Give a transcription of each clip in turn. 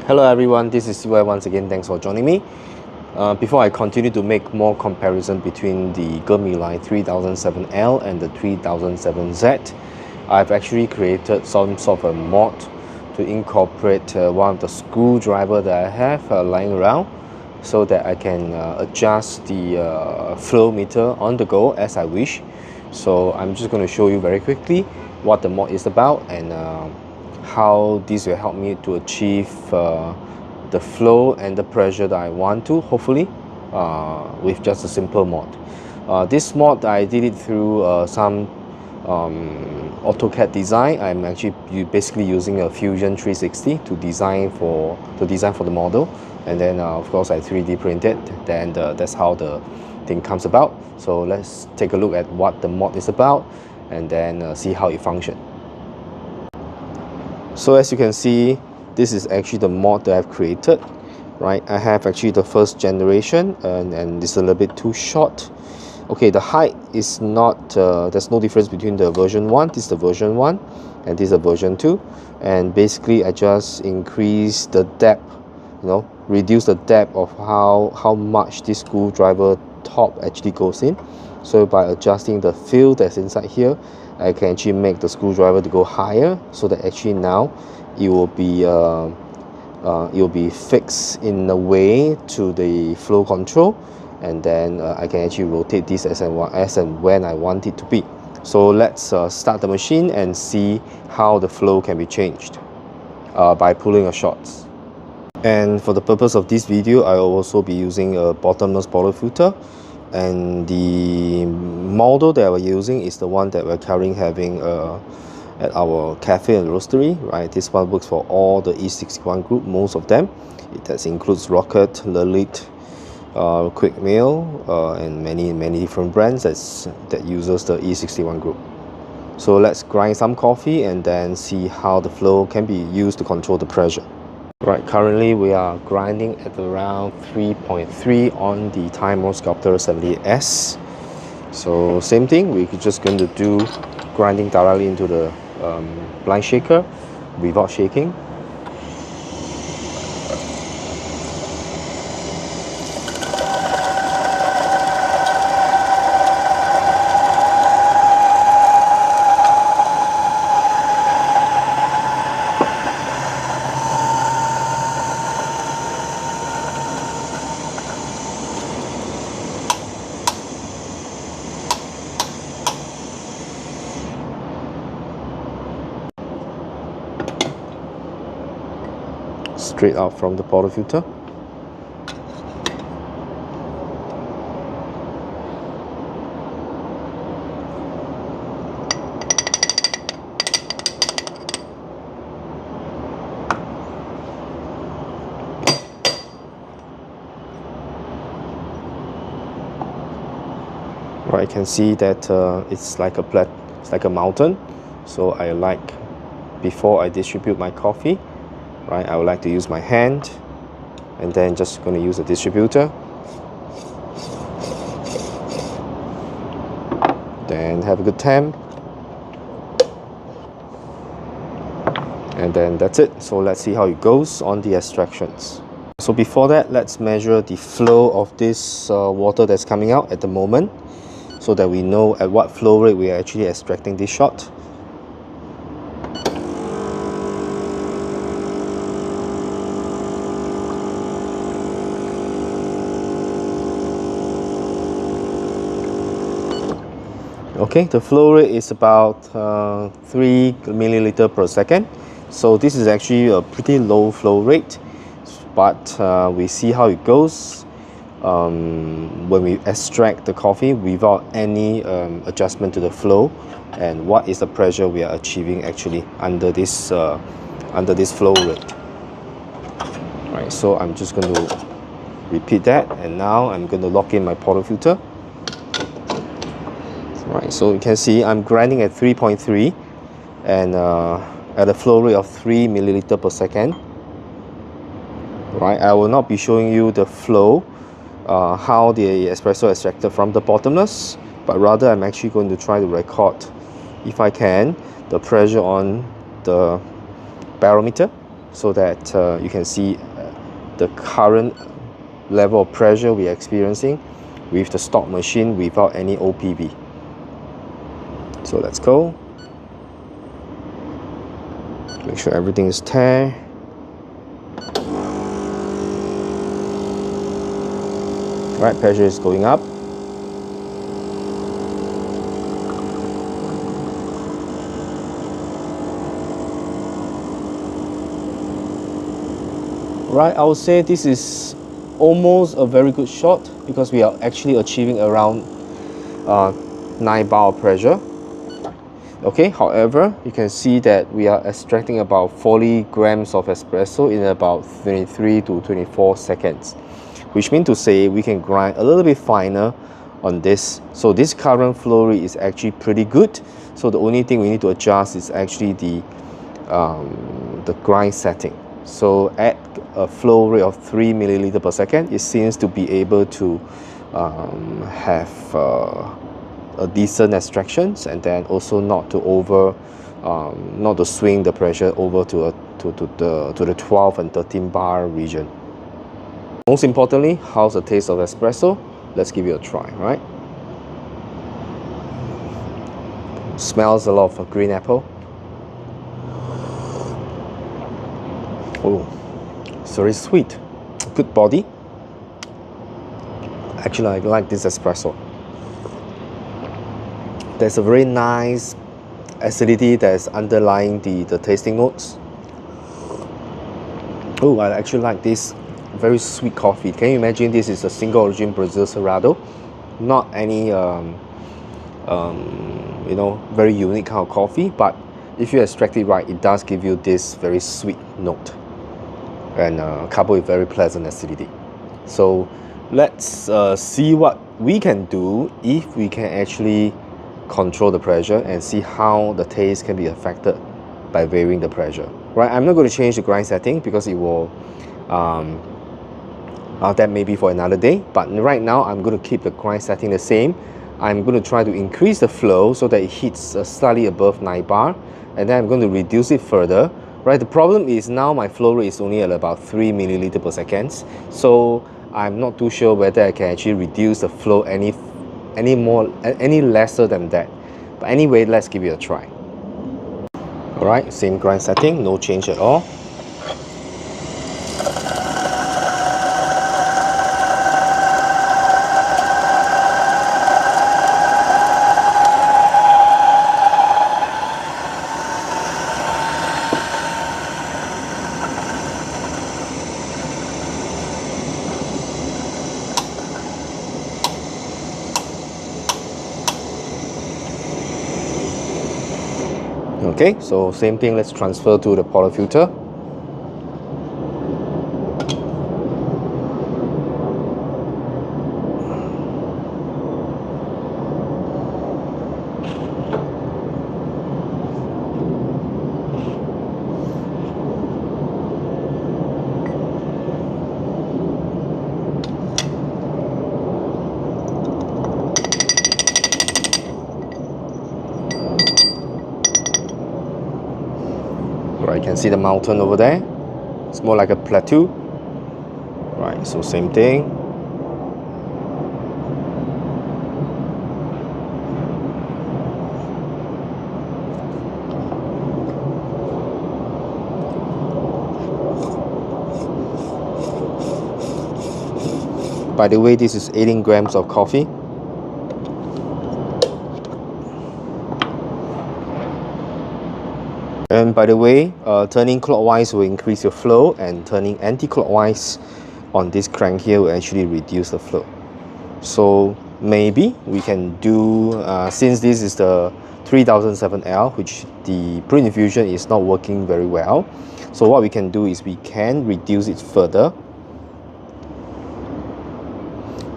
Hello everyone, this is Seah once again. Thanks for joining me. Before I continue to make more comparison between the Gemilai 3007L and the 3007Z, I've actually created some sort of a mod to incorporate one of the screwdriver that I have lying around, so that I can adjust the flow meter on the go as I wish. So I'm just going to show you very quickly what the mod is about and how this will help me to achieve the flow and the pressure that I want to, hopefully, with just a simple mod. This mod, I did it through some AutoCAD design. I'm actually basically using a Fusion 360 to design for the model, and then of course I 3D printed. Then that's how the thing comes about. So let's take a look at what the mod is about, and then see how it functions. So as you can see, this is actually the mod that I've created, right? I have actually the first generation, and it's a little bit too short. Okay, the height is not, there's no difference between the version 1, this is the version 1, and this is the version 2. And basically I just increase the depth, reduce the depth of how much this screwdriver top actually goes in. So by adjusting the fill that's inside here, I can actually make the screwdriver to go higher, so that actually now it will be fixed in a way to the flow control, and then I can actually rotate this as and when I want it to be. So let's start the machine and see how the flow can be changed by pulling a shorts. And for the purpose of this video, I will also be using a bottomless bottle filter, and the model that we're using is the one that we're currently having at our cafe and roastery, right? This one works for all the E61 group, most of them. It includes Rocket, Lilith, Quick Meal, and many different brands that uses the E61 group. So let's grind some coffee and then see how the flow can be used to control the pressure. Right, currently we are grinding at around 3.3 on the Time Sculptor 78S. So same thing, we're just going to do grinding directly into the blind shaker without shaking. Straight out from the bottle filter. Right, you can see that it's like a mountain. So before I distribute my coffee, right, I would like to use my hand, and then just going to use a distributor. Then have a good temp, and then that's it. So let's see how it goes on the extractions. So before that, let's measure the flow of this water that's coming out at the moment, so that we know at what flow rate we are actually extracting this shot. Okay, the flow rate is about 3 milliliter per second. So this is actually a pretty low flow rate, but we see how it goes when we extract the coffee without any adjustment to the flow, and what is the pressure we are achieving actually under this flow rate. Right, so I'm just going to repeat that, and now I'm going to lock in my portal filter. Right, so you can see I'm grinding at 3.3 and at a flow rate of 3 milliliter per second. Right, I will not be showing you the flow, how the espresso extracted from the bottomless, but rather I'm actually going to try to record, if I can, the pressure on the barometer, so that you can see the current level of pressure we are experiencing with the stock machine without any OPV. So let's go. Make sure everything is there. Right, pressure is going up. Right, I would say this is almost a very good shot because we are actually achieving around 9 bar of pressure. Okay, however, you can see that we are extracting about 40 grams of espresso in about 23 to 24 seconds, which means to say we can grind a little bit finer on this. So this current flow rate is actually pretty good. So the only thing we need to adjust is actually the grind setting. So at a flow rate of 3 milliliter per second, it seems to be able to have a decent extractions, and then also not to not to swing the pressure over to the 12 and 13 bar region. Most importantly, how's the taste of espresso? Let's give it a try, right? Smells a lot of green apple. Oh, it's very sweet. Good body. Actually, I like this espresso. There's a very nice acidity that is underlying the tasting notes. Oh, I actually like this very sweet coffee. Can you imagine this is a single origin Brazil Cerrado? Not any you know, very unique kind of coffee, but if you extract it right, it does give you this very sweet note and coupled with very pleasant acidity. So let's see what we can do if we can actually control the pressure and see how the taste can be affected by varying the pressure. Right, I'm not going to change the grind setting because it will that may be for another day, but right now I'm going to keep the grind setting the same. I'm going to try to increase the flow so that it hits slightly above 9 bar, and then I'm going to reduce it further. Right, the problem is now my flow rate is only at about 3 milliliter per second, so I'm not too sure whether I can actually reduce the flow any lesser than that. But anyway, let's give it a try. Alright, same grind setting, no change at all. Okay, so same thing, let's transfer to the portafilter. Right, you can see the mountain over there. It's more like a plateau. Right, so same thing. By the way, this is 18 grams of coffee. And by the way, turning clockwise will increase your flow, and turning anti-clockwise on this crank here will actually reduce the flow. So maybe we can do, since this is the 3007L, which the pre-infusion is not working very well, so what we can do is we can reduce it further.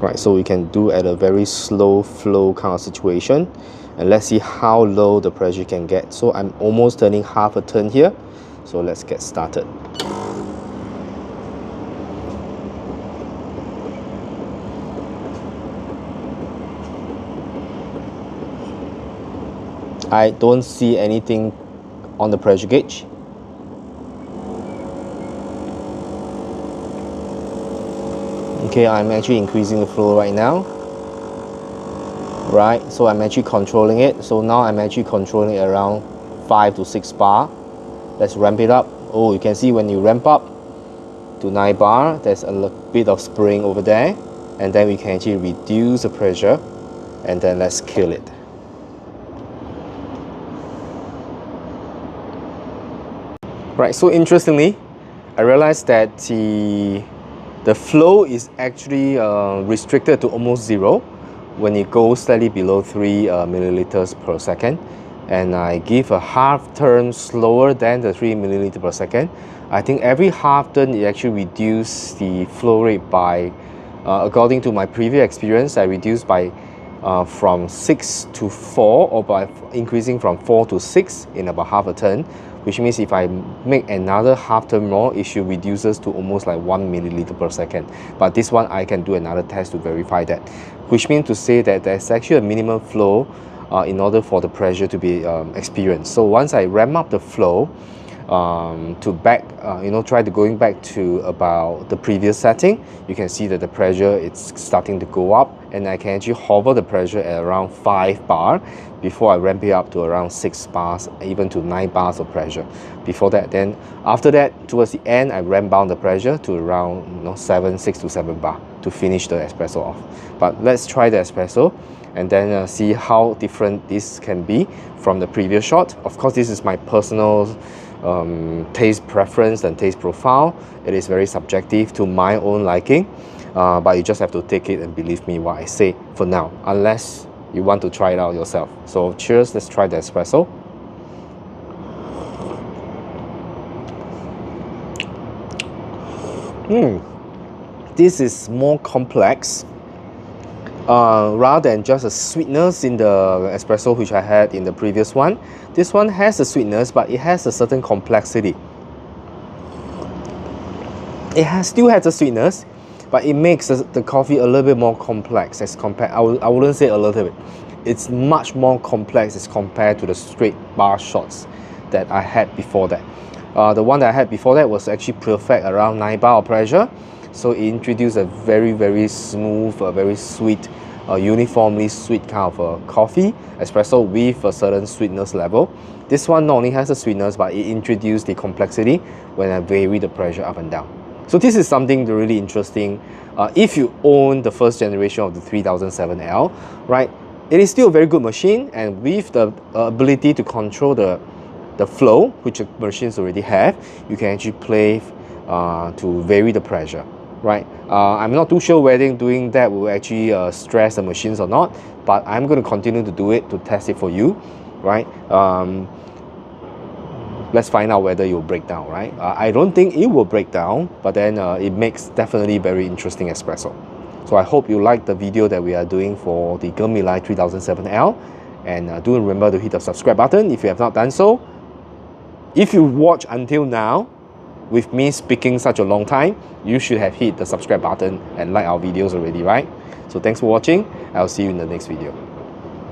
Right, so we can do at a very slow flow kind of situation, and let's see how low the pressure can get. So I'm almost turning half a turn here, so let's get started. I don't see anything on the pressure gauge. Okay, I'm actually increasing the flow right now. Right, so I'm actually controlling it. So now I'm actually controlling it around 5 to 6 bar. Let's ramp it up. Oh, you can see when you ramp up to 9 bar, there's a bit of spring over there. And then we can actually reduce the pressure. And then let's kill it. Right, so interestingly, I realized that the flow is actually restricted to almost 0 when it goes slightly below 3 milliliters per second. And I give a half turn slower than the 3 milliliters per second. I think every half turn it actually reduces the flow rate by, according to my previous experience, I reduced by from 6 to 4, or by increasing from 4 to 6 in about half a turn, which means if I make another half turn more, it should reduces to almost like 1 milliliter per second. But this one I can do another test to verify that, which means to say that there's actually a minimum flow in order for the pressure to be experienced. So once I ramp up the flow to back, try to going back to about the previous setting, you can see that the pressure it's starting to go up, and I can actually hover the pressure at around 5 bar before I ramp it up to around 6 bars, even to 9 bars of pressure. Before that, then after that, towards the end, I ramp down the pressure to around 6 to 7 bar to finish the espresso off. But let's try the espresso and then see how different this can be from the previous shot. Of course, this is my personal taste preference and taste profile. It is very subjective to my own liking, but you just have to take it and believe me what I say for now, unless you want to try it out yourself. So cheers, let's try the espresso. This is more complex rather than just a sweetness in the espresso which I had in the previous one. This one has a sweetness, but it has a certain complexity. It still has a sweetness, but it makes the coffee a little bit more complex as compared. I wouldn't say a little bit. It's much more complex as compared to the straight bar shots that I had before that. The one that I had before that was actually perfect around 9 bar of pressure. So it introduced a very, very smooth, very sweet, uniformly sweet kind of coffee, espresso with a certain sweetness level. This one not only has a sweetness, but it introduced the complexity when I vary the pressure up and down. So this is something really interesting. If you own the first generation of the 3007L, right, it is still a very good machine, and with the ability to control the flow, which the machines already have, you can actually play to vary the pressure. Right, I'm not too sure whether doing that will actually stress the machines or not, but I'm going to continue to do it to test it for you, right? Let's find out whether it will break down, right? I don't think it will break down, but then it makes definitely very interesting espresso. So I hope you like the video that we are doing for the Gemilai 3007L, and do remember to hit the subscribe button if you have not done so. If you watch until now, with me speaking such a long time, you should have hit the subscribe button and like our videos already, right? So thanks for watching. I'll see you in the next video.